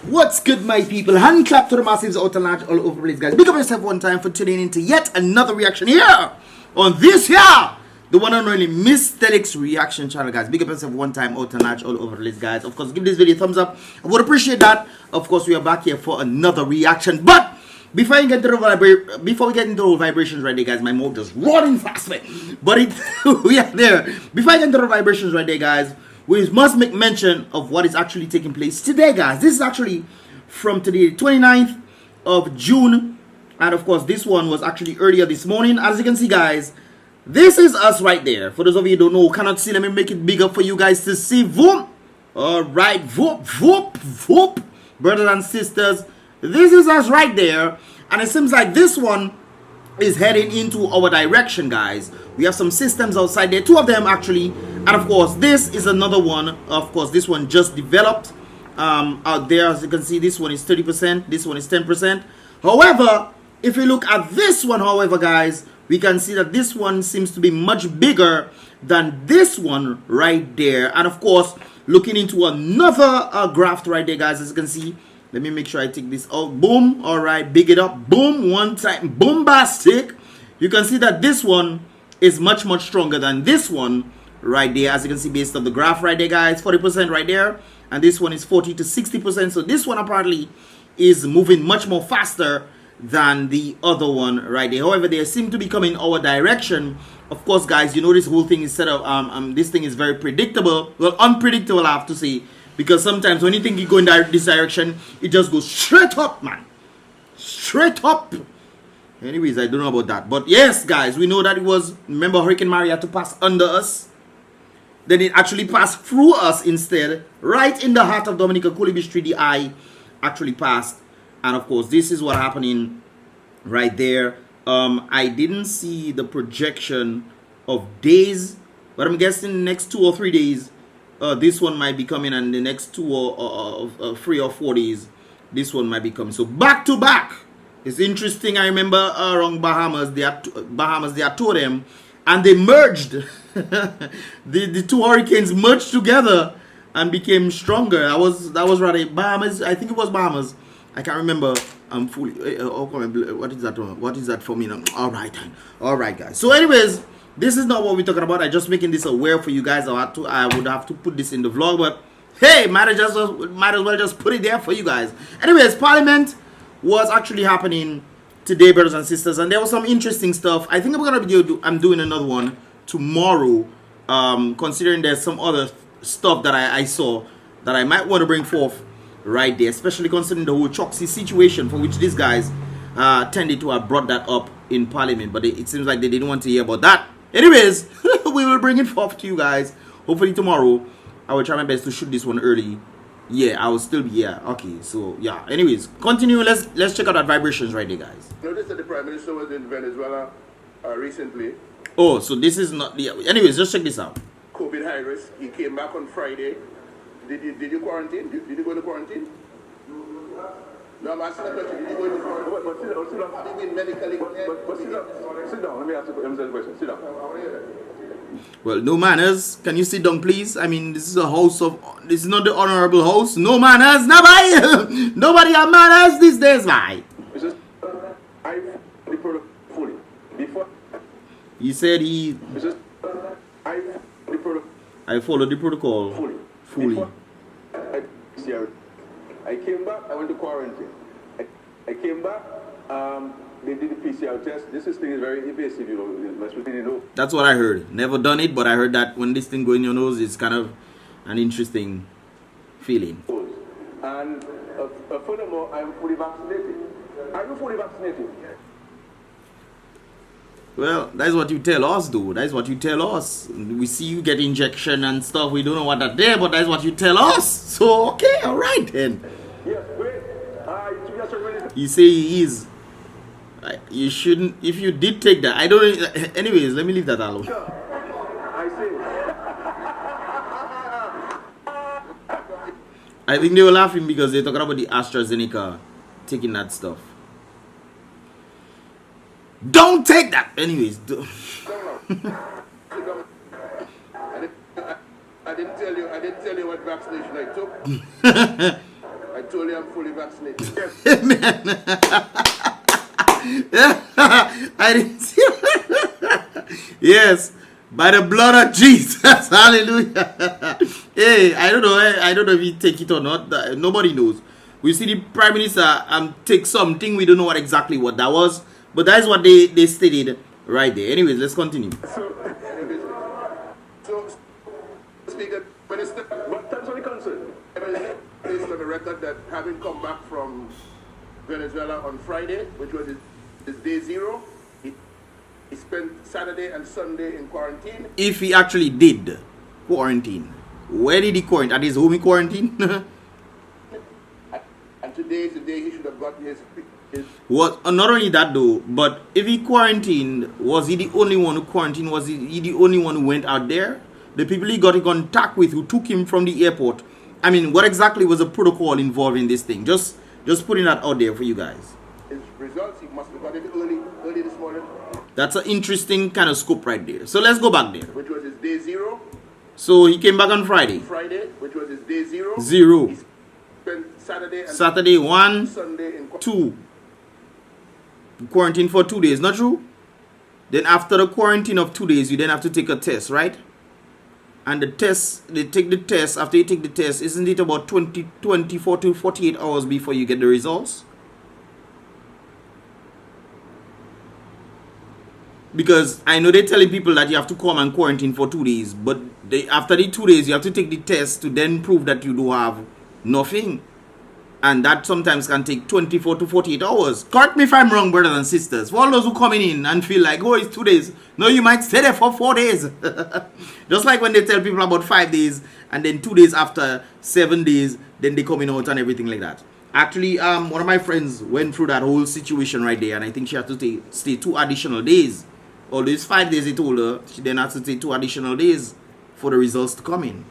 What's good, my people? Hand clap to the massives out and large all over the place, guys. Big up yourself one time for tuning into yet another reaction here on this here, the one and only Mystelics reaction channel, guys. Big up yourself one time out and large all over the place, guys. Of course, give this video a thumbs up. I would appreciate that. Of course, we are back here for another reaction, but before we get into the vibrations right there, guys, my mouth just running fast, man. But we are there. Before I get into the vibrations right there, guys, we must make mention of what is actually taking place today, guys. This is actually from today, 29th of June. And of course, this one was actually earlier this morning. As you can see, guys, this is us right there. For those of you who don't know, cannot see, let me make it bigger for you guys to see. Voop. All right. Voop, voop, voop. Brothers and sisters, this is us right there. And it seems like this one is heading into our direction, guys. We have some systems outside there, two of them actually, and of course this is another one. Of course, this one just developed out there. As you can see, this one is 30%, this one is 10%. However, if you look at this one, however, guys, we can see that this one seems to be much bigger than this one right there. And of course, looking into another graft right there, guys, as you can see. Let me make sure I take this out. Boom. All right. Big it up. Boom. One time. Bombastic. You can see that this one is much, much stronger than this one right there. As you can see, based on the graph right there, guys. 40% right there. And this one is 40 to 60%. So this one apparently is moving much more faster than the other one right there. However, they seem to be coming our direction. Of course, guys, you know this whole thing is set up. This thing is very predictable. Well, unpredictable, I have to say. Because sometimes when you think you go in this direction, it just goes straight up, man. Straight up. Anyways, I don't know about that. But yes, guys, we know that it was, remember Hurricane Maria to pass under us. Then it actually passed through us instead. Right in the heart of Dominica, Cooley Street, the eye actually passed. And of course, this is what happening right there. I didn't see the projection of days. But I'm guessing the next 2 or 3 days. This one might be coming, and the next 3 or 4 days, this one might be coming. So back to back. It's interesting. I remember around Bahamas, they had two of them, and they merged. the two hurricanes merged together and became stronger. That was rather Bahamas. I think it was Bahamas. I can't remember. I'm fully. What is that? What is that for me now? All right, guys. So, anyways. This is not what we're talking about. I'm just making this aware for you guys. I would have to put this in the vlog, but hey, might as well just put it there for you guys. Anyways, Parliament was actually happening today, brothers and sisters, and there was some interesting stuff. I think I'm doing another one tomorrow, considering there's some other stuff that I saw that I might want to bring forth right there, especially considering the whole Choxy situation, for which these guys tended to have brought that up in Parliament, but it seems like they didn't want to hear about that. Anyways, we will bring it forth to you guys. Hopefully tomorrow. I will try my best to shoot this one early. Yeah, I will still be here. Okay, so yeah. Anyways, continue. Let's check out that vibrations right there, guys. Notice that the Prime Minister was in Venezuela recently. Oh, so this is not the. Anyways, just check this out. COVID high risk. He came back on Friday. Did you quarantine? Did you go to quarantine? No, I'm asking a question. Did you go into quarantine? But sit down. Have you been medically? But sit down. Sit down. Let me ask you a question. Sit down. Well, no manners. Can you sit down, please? I mean, this is a house of. This is not the honorable house. No manners. Nobody. Nobody have manners these days, bye. I the product fully before. He said he. I followed the protocol fully. I came back, I went to quarantine. I came back, they did the PCR test. This thing is very invasive, you know. That's what I heard. Never done it, but I heard that when this thing goes in your nose, it's kind of an interesting feeling. And furthermore, I'm fully vaccinated. Are you fully vaccinated? Well, that's what you tell us, though. That's what you tell us. We see you get injection and stuff. We don't know what that there, but that's what you tell us. So, okay, all right then. Yes, great. You say he is. You shouldn't. If you did take that, I don't. Anyways, let me leave that alone. I say. I think they were laughing because they're talking about the AstraZeneca taking that stuff. Don't take that. Anyways. I didn't tell you what vaccination I took. I told you I'm fully vaccinated. Amen. I didn't see. Yes, by the blood of Jesus. Hallelujah. Hey, I don't know. I don't know if he take it or not. Nobody knows. We see the Prime Minister take something. We don't know exactly what that was. But that is what they stated right there. Anyways, let's continue. So Speaker, Minister, what times are the concern? Based on the record that having come back from Venezuela on Friday, which was his day zero, he spent Saturday and Sunday in quarantine. If he actually did quarantine, where did he quarantine? At his home he quarantine? And today is the day he should have gotten his Was not only that though, but if he quarantined, was he the only one who quarantined? Was he the only one who went out there? The people he got in contact with who took him from the airport. I mean, what exactly was the protocol involving this thing? Just putting that out there for you guys. His results, he must have got it early this morning. That's an interesting kind of scope right there. So let's go back there. Which was his day zero. So he came back on Friday. Which was his day zero. Zero. He spent Saturday 1, Sunday in 2. Quarantine for 2 days, not true? Then after the quarantine of 2 days, you then have to take a test, right? And the test, they take the test. After you take the test, isn't it about 24 to 48 hours before you get the results? Because I know they're telling people that you have to come and quarantine for 2 days, but after the 2 days, you have to take the test to then prove that you do have nothing. And that sometimes can take 24 to 48 hours. Correct me if I'm wrong, brothers and sisters. For all those who coming in and feel like, oh, it's 2 days. No, you might stay there for 4 days. Just like when they tell people about 5 days, and then 2 days after, 7 days, then they coming out and everything like that. Actually, one of my friends went through that whole situation right there, and I think she had to stay 2 additional days. Although it's 5 days, they told her, she then had to stay 2 additional days for the results to come in.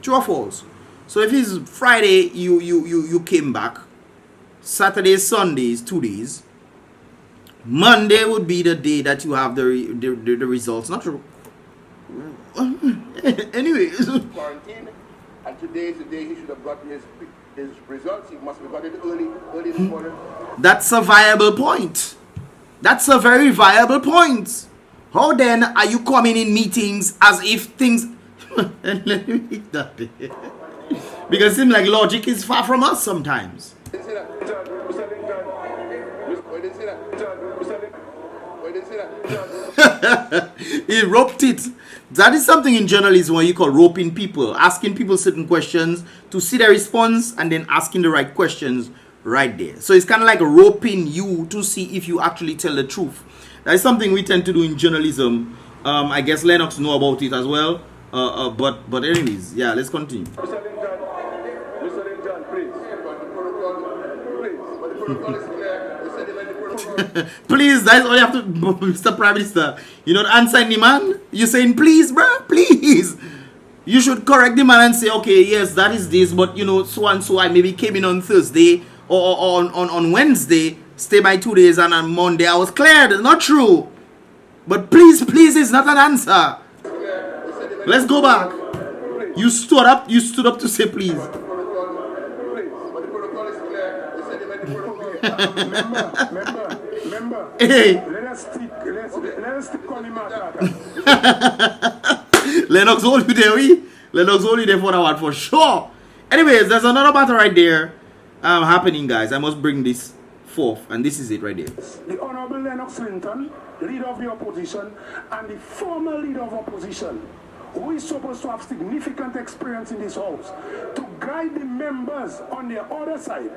True or false? So if it's Friday, you came back. Saturday, Sunday is 2 days. Monday would be the day that you have the results. Not true. Anyways. Quarantine, and today is the day he should have gotten his results. He must have got it early this morning. That's a viable point. That's a very viable point. How then are you coming in meetings as if things... Let me read that. Because it seems like logic is far from us sometimes. He roped it. That is something in journalism where you call roping people, asking people certain questions to see their response and then asking the right questions right there. So it's kind of like roping you to see if you actually tell the truth. That is something we tend to do in journalism. I guess LENNOX know about it as well. But anyways, yeah, let's continue. Please, that's all you have to, Mr. Prime Minister. You're not answering the man. You're saying, please, bro, please. You should correct the man and say, okay, yes, that is this, but you know, so and so I maybe came in on Thursday or on Wednesday, stay by 2 days, and on Monday I was cleared. Not true. But please is not an answer. Let's go back. You stood up to say please. Remember. Hey. Let us stick on the matter. LENNOX hold you there, we. LENNOX hold you there for that one for sure. Anyways, there's another matter right there happening, guys. I must bring this forth, and this is it right there. The Honorable Lennox Linton, leader of the opposition, and the former leader of opposition, who is supposed to have significant experience in this house, to guide the members on their other side,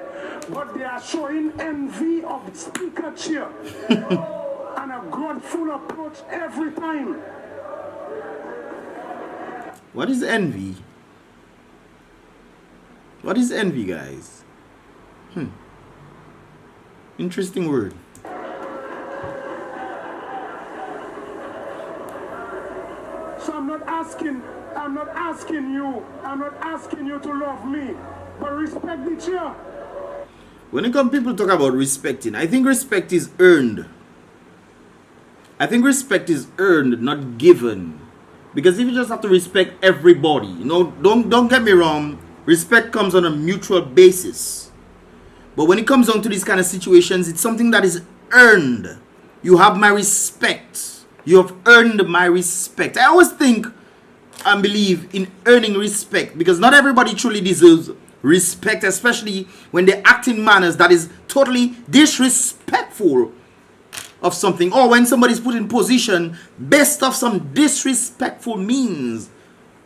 but they are showing envy of the speaker chair and a grudgeful approach every time. What is envy? What is envy, guys? Interesting word. So I'm not asking you to love me, but respect the chair. When it comes people talk about respecting, I think respect is earned. I think respect is earned, not given. Because if you just have to respect everybody, you know, don't get me wrong, Respect comes on a mutual basis. But when it comes down to these kind of situations, it's something that is earned. You have my respect. You have earned my respect. I always think and believe in earning respect, because not everybody truly deserves respect, especially when they act in manners that is totally disrespectful of something, or when somebody's put in position based off some disrespectful means,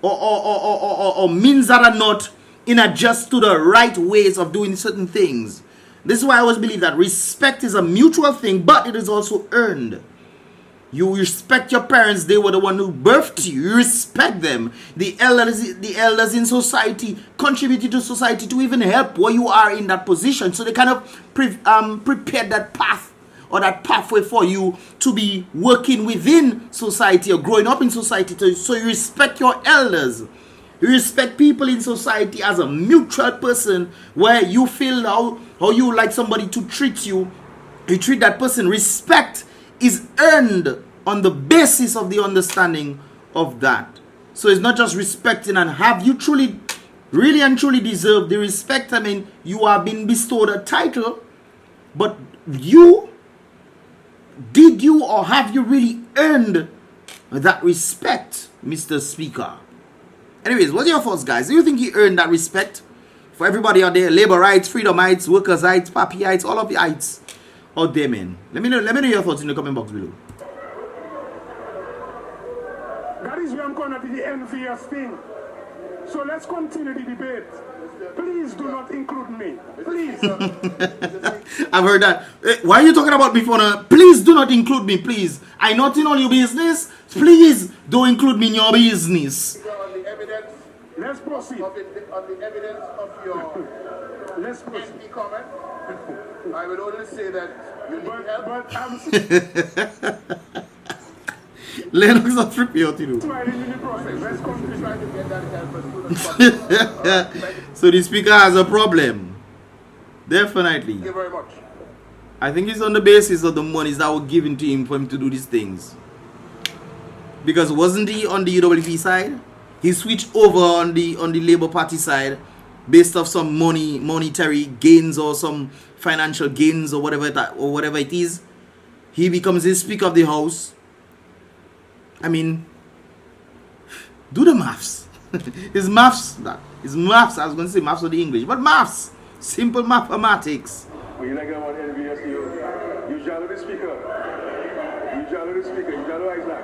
or means that are not in adjust to the right ways of doing certain things. This is why I always believe that respect is a mutual thing, but it is also earned. You respect your parents. They were the one who birthed you. You respect them. The elders in society contributed to society to even help where you are in that position. So they kind of prepared that path or that pathway for you to be working within society or growing up in society. So you respect your elders. You respect people in society as a mutual person, where you feel how you like somebody to treat you. You treat that person. Respect is earned on the basis of the understanding of that. So it's not just respecting, and have you truly, really and truly deserved the respect? I mean, you are being bestowed a title, but did you or have you really earned that respect, Mr. Speaker? Anyways, what's your thoughts, guys? Do you think he earned that respect? For everybody out there, labor rights, freedom rights, workers' rights, papi rights, all of the rights out there, man. Let me know your thoughts in the comment box below. That is where I'm going to be the envious thing. So let's continue the debate. Please do not include me. Please. I've heard that. Why are you talking about me for now? Please do not include me, please. I not in all your business. Please don't include me in your business. On the evidence, Let's proceed. on the evidence of your Let's proceed. empty comment, I would only say that you need help. But I'm Lennox not prepared to do. trying in the process. Let's continue. Trying to get that help as soon as possible. So the speaker has a problem. Definitely. Thank you very much. I think it's on the basis of the monies that were given to him for him to do these things. Because wasn't he on the UWP side? He switched over on the Labour Party side based off some monetary gains or some financial gains or whatever it is. He becomes the Speaker of the House. I mean, do the maths. It's maths. It's maths. I was going to say maths or the English, but maths. Simple mathematics. Well, you like that one envious you. You jolly the speaker. You jolly the speaker. You jolly Isaac.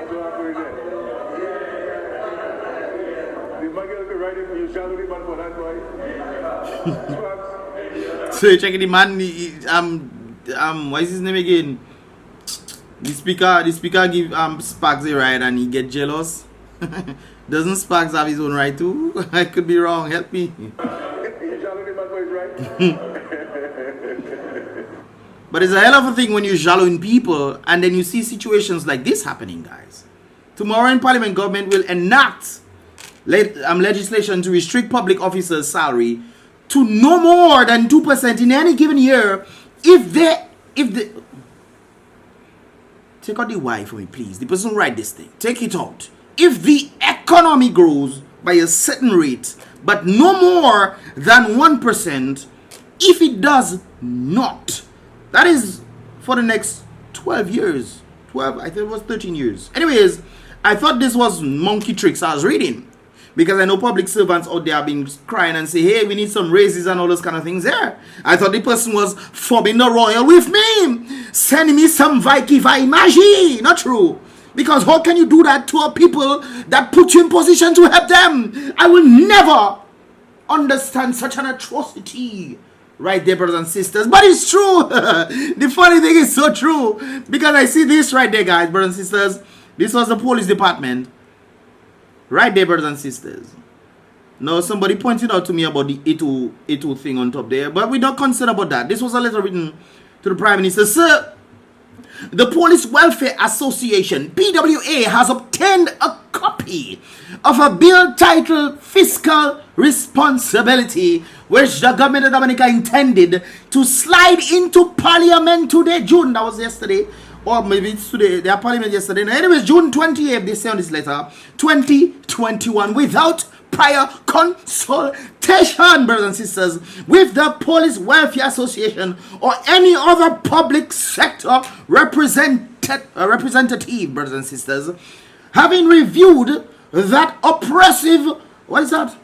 So I put it there. The Maggie could write it. You jolly the man for that, boy. So you're checking the man. What is his name again? The speaker give Sparks a ride and he get jealous. Doesn't Sparks have his own right too? I could be wrong. Help me. But it's a hell of a thing when you're jaloing people and then you see situations like this happening, guys. Tomorrow in Parliament, government will enact legislation to restrict public officers' salary to no more than 2% in any given year if they take out the Y for me, please. The person write this thing. Take it out. If the economy grows by a certain rate, but no more than 1%, if it does not, that is for the next 12 years. 12, I think it was 13 years. Anyways, I thought this was monkey tricks I was reading. Because I know public servants out there have been crying and say, hey, we need some raises and all those kind of things there. I thought the person was fobbing the royal with me. Sending me some Vicky Magie. Not true. Because how can you do that to a people that put you in position to help them? I will never understand such an atrocity. Right there, brothers and sisters. But it's true. The funny thing is so true. Because I see this right there, guys, brothers and sisters. This was the police department. Right there, brothers and sisters. Now, somebody pointed out to me about the 82 thing on top there. But we're not concerned about that. This was a letter written to the Prime Minister. Sir, the Police Welfare Association, PWA, has obtained a copy of a bill titled Fiscal Responsibility, which the government of Dominica intended to slide into Parliament today, June. That was yesterday. Or maybe it's today. Their Parliament yesterday. Anyways, June 28th, they say on this letter, 2021, without prior consultation, brothers and sisters, with the Police Welfare Association or any other public sector representative, brothers and sisters, having reviewed that oppressive, what is that?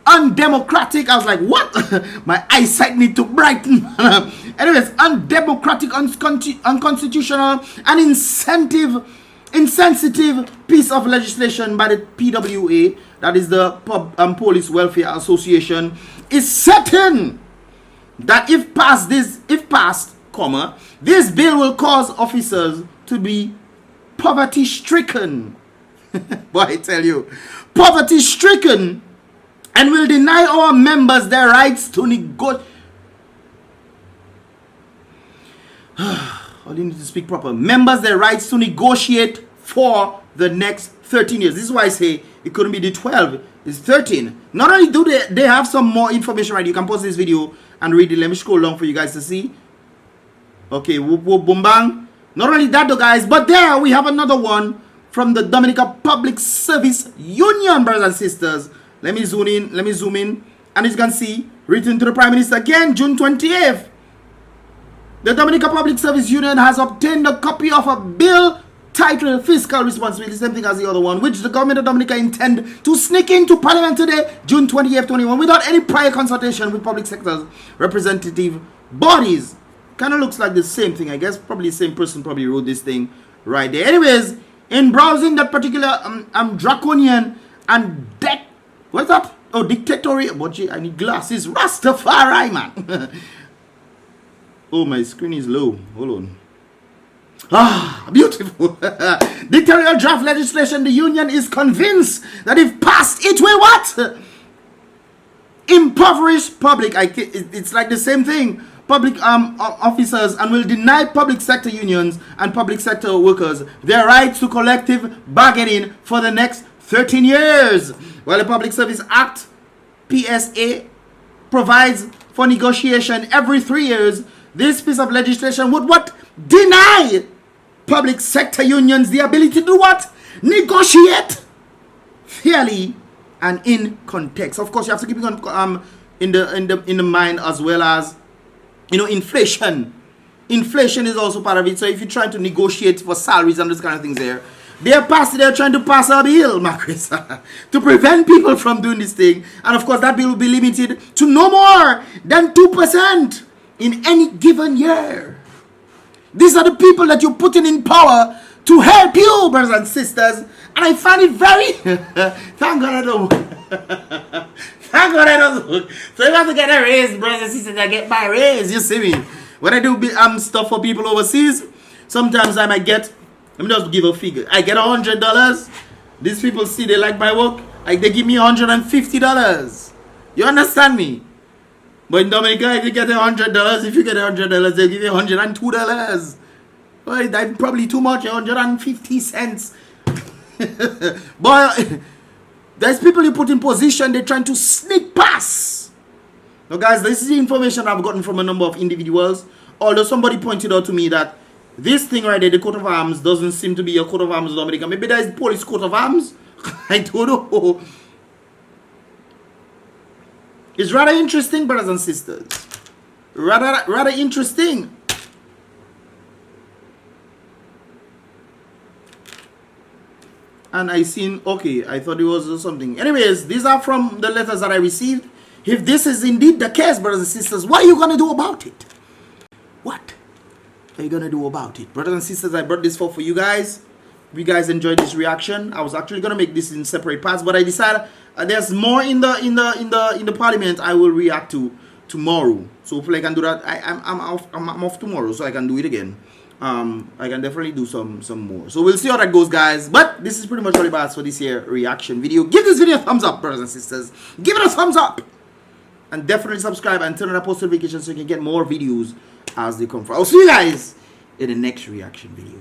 Undemocratic. I was like, what? My eyesight need to brighten. Anyways, undemocratic, unconstitutional, and insensitive piece of legislation by the PWA, that is the Police Welfare Association, is certain that if passed, this bill will cause officers to be poverty-stricken. Boy, I tell you, poverty-stricken, and will deny our members their rights to negotiate. All you need to speak proper. Members their rights to negotiate for the next 13 years. This is why I say it couldn't be the 12, it's 13. Not only do they have some more information, right? You can pause this video and read it. Let me scroll down for you guys to see. Okay, whoop whoop boom bang. Not only that though, guys, but there we have another one from the Dominica Public Service Union, brothers and sisters. Let me zoom in, and as you can see, written to the Prime Minister again, June 28th. The Dominica Public Service Union has obtained a copy of a bill titled Fiscal Responsibility, same thing as the other one, which the government of Dominica intend to sneak into Parliament today, June 28th, 21, without any prior consultation with public sector's representative bodies. Kind of looks like the same thing, I guess. Probably the same person probably wrote this thing right there. Anyways, in browsing that particular draconian and what's that? Oh, dictatorial. But I need glasses. Rastafari, man. Oh, my screen is low. Hold on. Ah, beautiful. Dictatorial draft legislation. The union is convinced that if passed, it will what? Impoverish public. It's like the same thing. Public officers, and will deny public sector unions and public sector workers their rights to collective bargaining for the next 13 years. While the Public Service Act, PSA, provides for negotiation every 3 years, this piece of legislation would what? Deny public sector unions the ability to do what? Negotiate fairly and in context. Of course, you have to keep it in the mind, as well as, you know, inflation. Inflation is also part of it. So if you're trying to negotiate for salaries and those kind of things there, they're trying to pass a bill, Marcus, to prevent people from doing this thing. And of course, that bill will be limited to no more than 2% in any given year. These are the people that you're putting in power to help you, brothers and sisters. And I find it very... Thank God I don't... Thank God I don't... So you have to get a raise, brothers and sisters. I get my raise, you see me. When I do stuff for people overseas, sometimes I might get... Let me just give a figure. I get $100. These people see they like my work. They give me $150. You understand me? But in Dominica, if you get $100, if you get $100, they'll give you $102. Well, that's probably too much, 150 cents. But there's people you put in position, they're trying to sneak past. Now, guys, this is the information I've gotten from a number of individuals. Although somebody pointed out to me that this thing right there, the coat of arms, doesn't seem to be a coat of arms in Dominica. Maybe that is the police coat of arms. I don't know. It's rather interesting, brothers and sisters. Rather interesting. And I seen, okay, I thought it was something. Anyways, these are from the letters that I received. If this is indeed the case, brothers and sisters, what are you going to do about it? What are you going to do about it? Brothers and sisters, I brought this for you guys. If you guys enjoyed this reaction, I was actually going to make this in separate parts, but I decided there's more in the parliament I will react to tomorrow. So hopefully I can do that. I'm off tomorrow, so I can do it again. I can definitely do some more. So we'll see how that goes, guys. But this is pretty much all about for this here reaction video. Give this video a thumbs up, brothers and sisters. Give it a thumbs up. And definitely subscribe and turn on the post notifications so you can get more videos as they come from. I'll see you guys in the next reaction video.